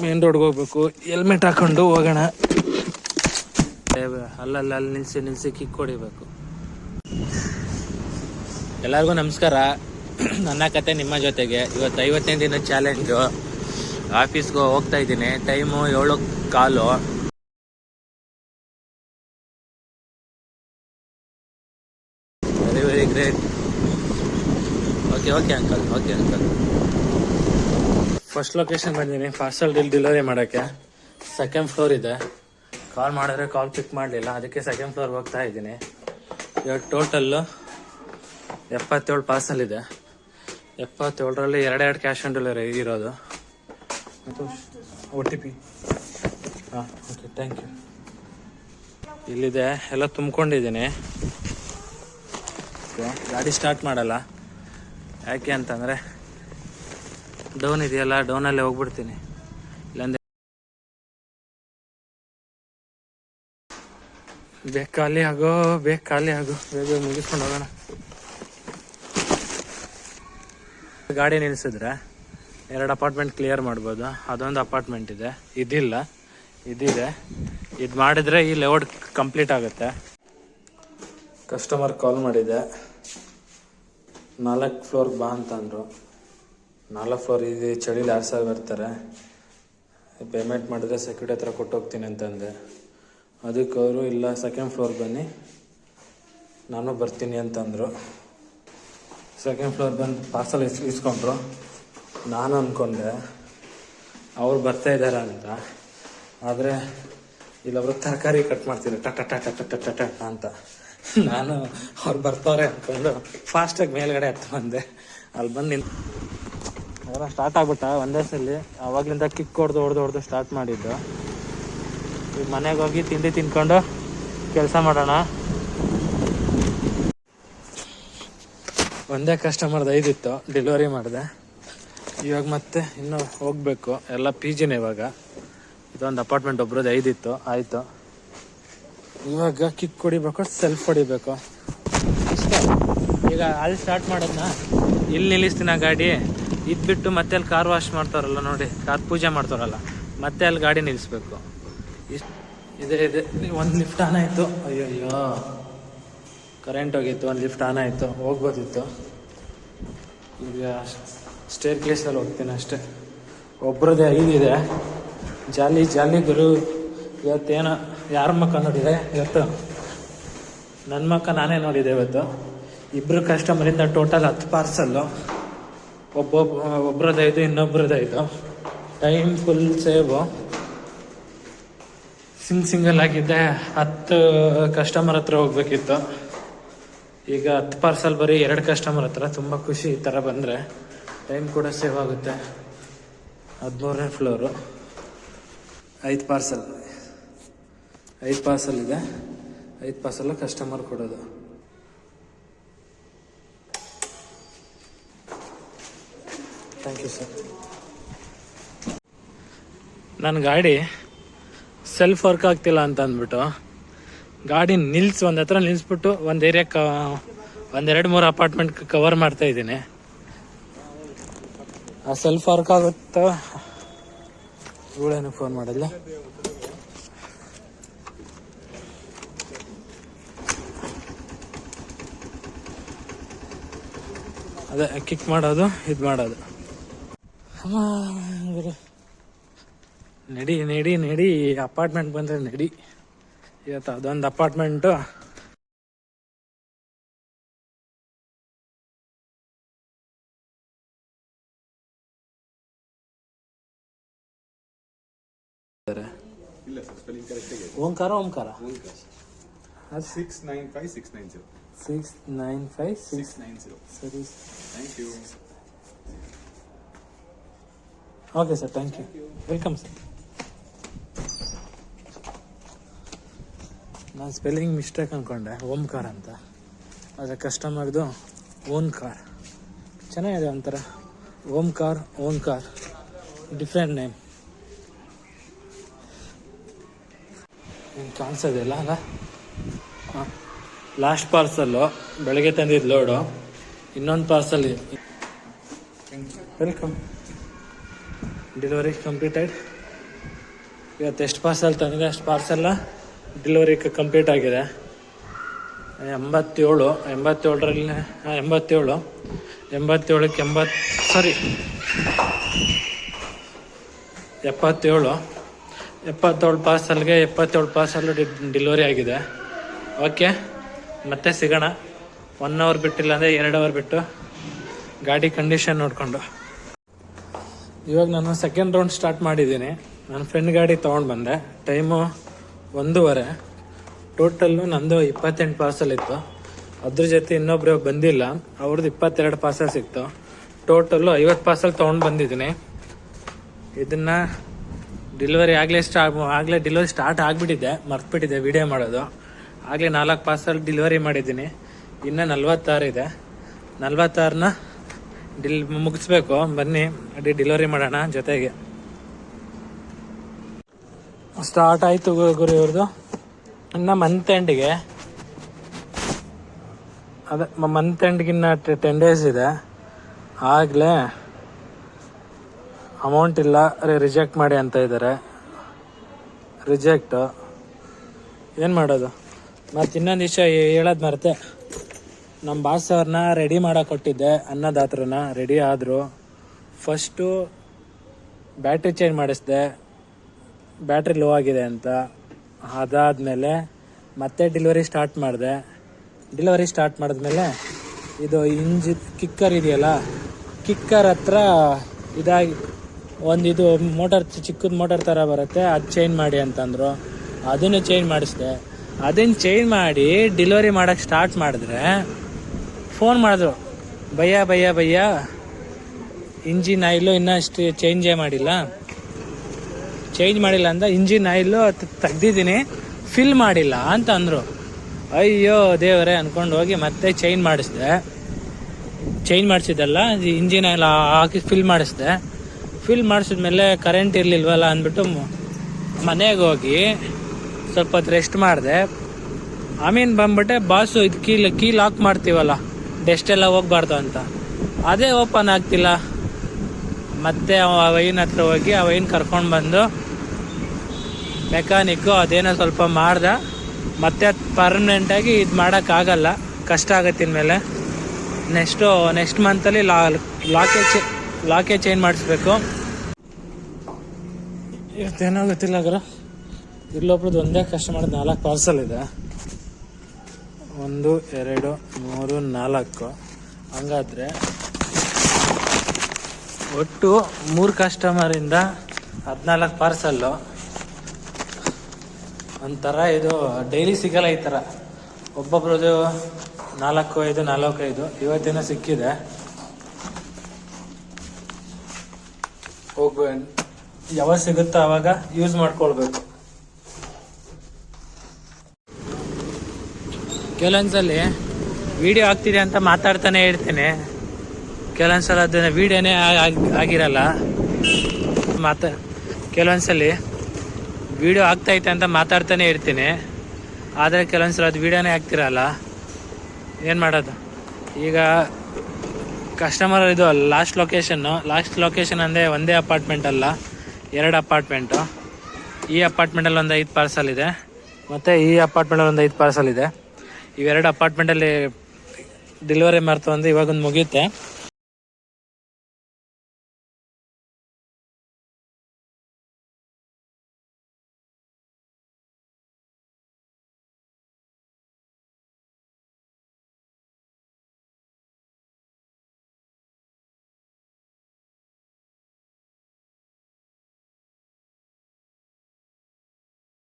Main ರೋಡ್ಗೆ ಹೋಗ್ಬೇಕು. Helmet ಹಾಕೊಂಡು ಹೋಗೋಣ. ಅಲ್ಲಿ ನಿಲ್ಸಿ ಕಿಕ್ ಹೊಡಿಬೇಕು. ಎಲ್ಲರಿಗೂ ನಮಸ್ಕಾರ. ನನ್ನ ಕತೆ ನಿಮ್ಮ ಜೊತೆಗೆ. ಇವತ್ತು 50ನೇ ದಿನ ಚಾಲೆಂಜು. ಆಫೀಸ್ಗೆ ಹೋಗ್ತಾ ಇದ್ದೀನಿ. Time 7:15. Very great. Okay uncle. First location ಬಂದಿದ್ದೀನಿ ಪಾರ್ಸಲ್ ಡೆಲಿವರಿ ಮಾಡೋಕ್ಕೆ. 2nd ಫ್ಲೋರ್ ಇದೆ. ಕಾಲ್ ಮಾಡಿದ್ರೆ ಕಾಲ್ ಪಿಕ್ ಮಾಡಲಿಲ್ಲ, ಅದಕ್ಕೆ 2nd ಫ್ಲೋರ್ ಹೋಗ್ತಾ ಇದ್ದೀನಿ. ಇವತ್ತು ಟೋಟಲ್ಲು 77 ಪಾರ್ಸಲ್ ಇದೆ. 77ರಲ್ಲಿ 2 ಕ್ಯಾಶ್ ಆನ್ ಡೆಲಿವರಿ ಇರೋದು. ಮತ್ತು OTP. Okay, thank you. ಇಲ್ಲಿದೆ, ಎಲ್ಲ ತುಂಬ್ಕೊಂಡಿದ್ದೀನಿ. ಗಾಡಿ ಸ್ಟಾರ್ಟ್ ಮಾಡಲ್ಲ. ಯಾಕೆ ಅಂತಂದರೆ ಡೌನ್ ಇದೆಯಲ್ಲ, ಡೌನಲ್ಲೇ ಹೋಗ್ಬಿಡ್ತೀನಿ. ಇಲ್ಲಾಂದರೆ ಬೇಗ ಖಾಲಿ ಆಗೋ, ಬೇಗ ಮುಗಿಸ್ಕೊಂಡು ಹೋಗೋಣ. ಗಾಡಿ ನಿಲ್ಲಿಸಿದ್ರೆ 2 ಅಪಾರ್ಟ್ಮೆಂಟ್ ಕ್ಲಿಯರ್ ಮಾಡ್ಬೋದು. ಅದೊಂದು ಅಪಾರ್ಟ್ಮೆಂಟ್ ಇದೆ, ಇದಿಲ್ಲ, ಇದಿದೆ. ಇದು ಮಾಡಿದರೆ ಈ ಲೇಔಟ್ ಕಂಪ್ಲೀಟ್ ಆಗುತ್ತೆ. ಕಸ್ಟಮರ್ ಕಾಲ್ ಮಾಡಿದೆ, 4 ಫ್ಲೋರ್ಗೆ ಬಾ ಅಂತಂದರು. 4 ಫ್ಲೋರ್ ಇದೆ, ಚಳಿಲಿ 2 ಸಾವಿರ ಬರ್ತಾರೆ. ಪೇಮೆಂಟ್ ಮಾಡಿದ್ರೆ ಸೆಕ್ಯೂರಿಟಿ ಹತ್ರ ಕೊಟ್ಟು ಹೋಗ್ತೀನಿ ಅಂತಂದೆ. ಅದಕ್ಕೆ ಅವರು ಇಲ್ಲ 2nd ಫ್ಲೋರ್ ಬನ್ನಿ, ನಾನು ಬರ್ತೀನಿ ಅಂತಂದರು. 2nd ಫ್ಲೋರ್ ಬಂದು ಪಾರ್ಸಲ್ ಇಸ್ಕೊಂಡ್ರು. ನಾನು ಅಂದ್ಕೊಂಡೆ ಅವ್ರು ಬರ್ತಾ ಇದ್ದಾರೆ ಅಂತ. ಆದರೆ ಇಲ್ಲೊಬ್ರು ತರಕಾರಿ ಕಟ್ ಮಾಡ್ತಿದ್ರು, ಟಟ ಅಂತ. ನಾನು ಅವ್ರು ಬರ್ತಾವ್ರೆ ಅಂದ್ಕೊಂಡು ಫಾಸ್ಟಾಗಿ ಮೇಲ್ಗಡೆ ಹತ್ತು ಬಂದೆ. ಅಲ್ಲಿ ಬಂದು ಅದೆಲ್ಲ ಸ್ಟಾರ್ಟ್ ಆಗ್ಬಿಟ್ಟ ಒಂದೇ ಸಲ. ಆವಾಗಲಿಂದ ಕಿಕ್ ಹೊಡೆದು ಸ್ಟಾರ್ಟ್ ಮಾಡಿದ್ದು. ಈಗ ಮನೆಗೆ ಹೋಗಿ ತಿಂಡಿ ತಿನ್ಕೊಂಡು ಕೆಲಸ ಮಾಡೋಣ. ಒಂದೇ ಕಸ್ಟಮರ್ದು 5 ಇತ್ತು, ಡೆಲಿವರಿ ಮಾಡಿದೆ. ಇವಾಗ ಮತ್ತೆ ಇನ್ನೂ ಹೋಗಬೇಕು. ಎಲ್ಲ PGನೇ ಇವಾಗ. ಇದೊಂದು ಅಪಾರ್ಟ್ಮೆಂಟ್ ಒಬ್ರದ್ದು 5 ಇತ್ತು, ಆಯಿತು. ಇವಾಗ ಕಿಕ್ ಹೊಡಿಬೇಕು, ಸೆಲ್ಫ್ ಹೊಡಿಬೇಕು ಅಷ್ಟೇ. ಈಗ ಅಲ್ಲಿ ಸ್ಟಾರ್ಟ್ ಮಾಡೋದನ್ನ ಇಲ್ಲಿ ನಿಲ್ಲಿಸ್ತೀನಿ ಗಾಡಿ. ಇದು ಬಿಟ್ಟು ಮತ್ತೆ ಅಲ್ಲಿ ಕಾರ್ ವಾಶ್ ಮಾಡ್ತಾರಲ್ಲ ನೋಡಿ, ಕಾರ್ ಪೂಜೆ ಮಾಡ್ತಾರಲ್ಲ, ಮತ್ತೆ ಅಲ್ಲಿ ಗಾಡಿ ನಿಲ್ಲಿಸ್ಬೇಕು. ಇದೆ ಒಂದು ಲಿಫ್ಟ್ ಆನ್ ಆಯಿತು. ಅಯ್ಯೋ ಕರೆಂಟ್ ಹೋಗಿತ್ತು, ಒಂದು ಲಿಫ್ಟ್ ಆನ್ ಆಯಿತು, ಹೋಗ್ಬೋದಿತ್ತು. ಈಗ ಸ್ಟೇರ್ ಕೇಸಲ್ಲಿ ಹೋಗ್ತೀನಿ ಅಷ್ಟೇ. ಒಬ್ರದ್ದೇ 5 ಇದೆ. ಜಾಲಿ ಗುರು. ಇವತ್ತೇನೋ ಯಾರ ಮಕ್ಕ ನೋಡಿದೆ ಇವತ್ತು? ನನ್ನ ಮಕ್ಕ ನಾನೇ ನೋಡಿದೆ ಇವತ್ತು. 2 ಕಸ್ಟಮರಿಂದ ಟೋಟಲ್ 10 ಪಾರ್ಸಲ್ಲು. ಒಬ್ರದ್ದು 5, ಇನ್ನೊಬ್ರದ್ದು 5. ಟೈಮ್ ಫುಲ್ ಸೇವು. ಸಿಂಗಲ್ ಆಗಿದ್ದೆ. 10 ಕಸ್ಟಮರ್ ಹತ್ರ ಹೋಗ್ಬೇಕಿತ್ತು. ಈಗ 10 ಪಾರ್ಸಲ್ ಬರೀ 2 ಕಸ್ಟಮರ್ ಹತ್ರ. ತುಂಬ ಖುಷಿ ಈ ಥರ ಬಂದರೆ. ಟೈಮ್ ಕೂಡ ಸೇವ್ ಆಗುತ್ತೆ. 13ನೇ ಫ್ಲೋರು. 5 ಪಾರ್ಸಲ್ ಇದೆ. 5 ಪಾರ್ಸಲ್ ಕಸ್ಟಮರ್ ಕೊಡೋದು. Thank you sir. ನನ್ನ ಗಾಡಿ ಸೆಲ್ಫ್ ವರ್ಕ್ ಆಗ್ತಿಲ್ಲ ಅಂತ ಅಂದ್ಬಿಟ್ಟು ಗಾಡಿ ಒಂದು ಹತ್ರ ನಿಲ್ಲಿಸ್ಬಿಟ್ಟು ಒಂದು ಏರಿಯಾಕ್ಕೆ 1-2-3 ಅಪಾರ್ಟ್ಮೆಂಟ್ ಕವರ್ ಮಾಡ್ತಾ ಇದ್ದೀನಿ. ಆ ಸೆಲ್ಫ್ ವರ್ಕ್ ಆಗುತ್ತೋ ಇವಳೇನು ಫೋನ್ ಮಾಡಿಲ್ಲ. ಅದೇ ಕಿಕ್ ಮಾಡೋದು, ಇದು ಮಾಡೋದು. ನಡಿ ಅಪಾರ್ಟ್ಮೆಂಟ್ ಬಂದರೆ ನಡಿ. ಇವತ್ತು ಅದೊಂದು ಅಪಾರ್ಟ್ಮೆಂಟು ಓಂಕಾರ 695690 695 ಸರಿ. Thank you. Okay sir, thank you. Welcome sir. ನಾನು ಸ್ಪೆಲ್ಲಿಂಗ್ ಮಿಸ್ಟೇಕ್ ಅಂದ್ಕೊಂಡೆ, ಓಂಕಾರ ಅಂತ. ಆದರೆ ಕಸ್ಟಮರ್ದು ಓಂಕಾರ್. ಚೆನ್ನಾಗಿದೆ ಒಂಥರ. Omkar different name. ಕಾಣಿಸೋದಿಲ್ಲ ಅಲ್ಲ. ಹಾಂ, ಲಾಸ್ಟ್ ಪಾರ್ಸಲ್ಲು ಬೆಳಗ್ಗೆ ತಂದಿದ್ದು ಲೋಡು. ಇನ್ನೊಂದು ಪಾರ್ಸಲ್. ವೆಲ್ಕಮ್. Delivery completed. ಇವತ್ತು ಎಷ್ಟು ಪಾರ್ಸಲ್ ತಂದಿದೆ ಅಷ್ಟು ಪಾರ್ಸೆಲ್ಲ ಡೆಲಿವರಿ ಕಂಪ್ಲೀಟ್ ಆಗಿದೆ. 87ರಲ್ಲಿ 77ಕ್ಕೆ 77 ಪಾರ್ಸಲ್ಗೆ 77 ಪಾರ್ಸಲ್ ಡೆಲಿವರಿ ಆಗಿದೆ. ಓಕೆ, ಮತ್ತೆ ಸಿಗೋಣ 1 ಅವರ್ ಬಿಟ್ಟಿಲ್ಲ ಅಂದರೆ 2 ಅವರ್ ಬಿಟ್ಟು ಗಾಡಿ ಕಂಡೀಷನ್ ನೋಡಿಕೊಂಡು. ಇವಾಗ ನಾನು ಸೆಕೆಂಡ್ ರೌಂಡ್ ಸ್ಟಾರ್ಟ್ ಮಾಡಿದ್ದೀನಿ. ನನ್ನ ಫ್ರೆಂಡ್ ಗಾಡಿ ತೊಗೊಂಡು ಬಂದೆ. ಟೈಮು 1:30. ಟೋಟಲ್ಲು ನಂದು 28 ಪಾರ್ಸಲ್ ಇತ್ತು. ಅದ್ರ ಜೊತೆ ಇನ್ನೊಬ್ರು ಬಂದಿಲ್ಲ, ಅವ್ರದ್ದು 22 ಪಾರ್ಸಲ್ ಸಿಕ್ತು. ಟೋಟಲ್ಲು 50 ಪಾರ್ಸಲ್ ತೊಗೊಂಡು ಬಂದಿದ್ದೀನಿ. ಇದನ್ನು ಡೆಲಿವರಿ ಆಗಲೇ ಡೆಲಿವರಿ ಸ್ಟಾರ್ಟ್ ಆಗಿಬಿಟ್ಟಿದೆ, ಮರ್ತ್ಬಿಟ್ಟಿದೆ ವಿಡಿಯೋ ಮಾಡೋದು. ಆಗಲೇ 4 ಪಾರ್ಸಲ್ ಡೆಲಿವರಿ ಮಾಡಿದ್ದೀನಿ. ಇನ್ನು 46 ಇದೆ. 46ನ ಮುಗಿಸ್ಬೇಕು. ಬನ್ನಿ ಡೆಲಿವರಿ ಮಾಡೋಣ ಜೊತೆಗೆ. ಸ್ಟಾರ್ಟ್ ಆಯಿತು ಗುರು ಇವ್ರದ್ದು. ಇನ್ನು ಮಂತ್ ಎಂಡ್ಗೆ ಮಂತ್ 10 ಡೇಸ್ ಇದೆ. ಆಗಲೇ ಅಮೌಂಟ್ ಇಲ್ಲ, ರಿಜೆಕ್ಟ್ ಮಾಡಿ ಅಂತ ಇದ್ದಾರೆ. ರಿಜೆಕ್ಟು ಏನು ಮಾಡೋದು? ಮತ್ತು ಇನ್ನೊಂದು ವಿಷಯ ಹೇಳೋದು ಮರೆತೆ, ನಮ್ಮ ಬಾಸ್ ಅವ್ರನ್ನ ರೆಡಿ ಮಾಡೋಕೆ ಕೊಟ್ಟಿದ್ದೆ. ಅನ್ನದಾತ್ರನ ರೆಡಿ ಆದರು. ಫಸ್ಟು ಬ್ಯಾಟ್ರಿ ಚೇಂಜ್ ಮಾಡಿಸಿದೆ, ಬ್ಯಾಟ್ರಿ ಲೋ ಆಗಿದೆ ಅಂತ. ಅದಾದಮೇಲೆ ಮತ್ತೆ ಡೆಲಿವರಿ ಸ್ಟಾರ್ಟ್ ಮಾಡಿದೆ. ಡೆಲಿವರಿ ಸ್ಟಾರ್ಟ್ ಮಾಡಿದ್ಮೇಲೆ ಇದು ಕಿಕ್ಕರ್ ಇದೆಯಲ್ಲ, ಕಿಕ್ಕರ್ ಹತ್ರ ಇದಾಗಿ ಇದು ಮೋಟರ್, ಚಿಕ್ಕದ ಮೋಟರ್ ಥರ ಬರುತ್ತೆ, ಅದು ಚೇಂಜ್ ಮಾಡಿ ಅಂತಂದರು. ಅದನ್ನು ಚೇಂಜ್ ಮಾಡಿಸಿದೆ. ಅದನ್ನು ಚೇಂಜ್ ಮಾಡಿ ಡೆಲಿವರಿ ಮಾಡೋಕ್ಕೆ ಸ್ಟಾರ್ಟ್ ಮಾಡಿದ್ರೆ ಫೋನ್ ಮಾಡಿದ್ರು, ಭಯ್ಯ ಇಂಜಿನ್ ಆಯಿಲು ಇನ್ನೂ ಅಷ್ಟು ಚೇಂಜೇ ಮಾಡಿಲ್ಲ ಅಂತ. ಇಂಜಿನ್ ಆಯಿಲು ತೆಗ್ದಿದ್ದೀನಿ, ಫಿಲ್ ಮಾಡಿಲ್ಲ ಅಂತ ಅಂದರು. ಅಯ್ಯೋ ದೇವರೇ ಅಂದ್ಕೊಂಡು ಹೋಗಿ ಮತ್ತೆ ಚೇಂಜ್ ಮಾಡಿಸಿದ್ದಲ್ಲ, ಇಂಜಿನ್ ಆಯಿಲ್ ಹಾಕಿ ಫಿಲ್ ಮಾಡಿಸಿದ್ಮೇಲೆ ಕರೆಂಟ್ ಇರಲಿಲ್ವಲ್ಲ ಅಂದ್ಬಿಟ್ಟು ಮನೆಗೆ ಹೋಗಿ ಸ್ವಲ್ಪ ಹೊತ್ತು ರೆಸ್ಟ್ ಮಾಡಿದೆ. ಆಮೇಲೆ ಬಂದ್ಬಿಟ್ಟೆ ಬಾಸು ಇದು ಕೀ ಲಾಕ್ ಮಾಡ್ತೀವಲ್ಲ, ಡೆಸ್ಟ್ ಎಲ್ಲ ಹೋಗ್ಬಾರ್ದು ಅಂತ, ಅದೇ ಓಪನ್ ಆಗ್ತಿಲ್ಲ. ಮತ್ತೆ ವೈನ್ ಹತ್ರ ಹೋಗಿ ಆ ವೈನ್ ಕರ್ಕೊಂಡು ಬಂದು ಮೆಕ್ಯಾನಿಕ್ಕು ಅದೇನೋ ಸ್ವಲ್ಪ ಮಾಡ್ದೆ. ಮತ್ತೆ ಪರ್ಮನೆಂಟಾಗಿ ಇದು ಮಾಡೋಕ್ಕಾಗಲ್ಲ, ಕಷ್ಟ ಆಗುತ್ತೆ ಇನ್ಮೇಲೆ. ನೆಕ್ಸ್ಟ್ ಮಂತಲ್ಲಿ ಲಾಕೇ ಚೇಂಜ್ ಮಾಡಿಸ್ಬೇಕು. ಇವತ್ತೇನೋ ಗೊತ್ತಿಲ್ಲ ಗುರು. ಇಲ್ಲೊಬ್ರದ್ದು ಒಂದೇ ಕಸ್ಟಮರ್ 4 ಪಾರ್ಸಲ್ ಇದೆ. 1 2 3 4. ಹಂಗಾದ್ರೆ ಒಟ್ಟು 3 ಕಸ್ಟಮರಿಂದ 14 ಪಾರ್ಸಲ್ಲು. ಒಂಥರ ಇದು ಡೈಲಿ ಸಿಗಲ್ಲ ಈ ಥರ. ಒಬ್ಬೊಬ್ರದ್ದು 4-5 ಇವತ್ತೇನೋ ಸಿಕ್ಕಿದೆ. ಯಾವಾಗ ಸಿಗುತ್ತೋ ಆವಾಗ ಯೂಸ್ ಮಾಡ್ಕೊಳ್ಬೇಕು. ಕೆಲವೊಂದ್ಸಲಿ ವಿಡಿಯೋ ಆಗ್ತಿದೆ ಅಂತ ಮಾತಾಡ್ತಾನೆ ಇರ್ತೀನಿ, ಕೆಲವೊಂದ್ಸಲ ಅದನ್ನ ವಿಡಿಯೋನೇ ಆಗಿರಲ್ಲ. ಕೆಲವೊಂದ್ಸಲಿ ವಿಡಿಯೋ ಆಗ್ತೈತೆ ಅಂತ ಮಾತಾಡ್ತಾನೆ ಇರ್ತೀನಿ, ಆದರೆ ಕೆಲವೊಂದ್ಸಲ ಅದು ವಿಡಿಯೋನೇ ಆಗ್ತಿರಲ್ಲ. ಏನು ಮಾಡೋದು? ಈಗ ಕಸ್ಟಮರ್ ಇದು ಲಾಸ್ಟ್ ಲೊಕೇಶನ್ ಅಂದರೆ ಒಂದೇ ಅಪಾರ್ಟ್ಮೆಂಟ್ ಅಲ್ಲ, 2 ಅಪಾರ್ಟ್ಮೆಂಟು. ಈ ಅಪಾರ್ಟ್ಮೆಂಟಲ್ಲಿ ಒಂದು 5 ಪಾರ್ಸಲ್ ಇದೆ, ಮತ್ತು ಈ ಅಪಾರ್ಟ್ಮೆಂಟಲ್ಲಿ ಒಂದು 5 ಪಾರ್ಸಲ್ ಇದೆ. ಇವೆರಡು ಅಪಾರ್ಟ್ಮೆಂಟಲ್ಲಿ ಡೆಲಿವರಿ ಮಾಡ್ತು ಅಂದರೆ ಇವಾಗೊಂದು ಮುಗಿಯುತ್ತೆ.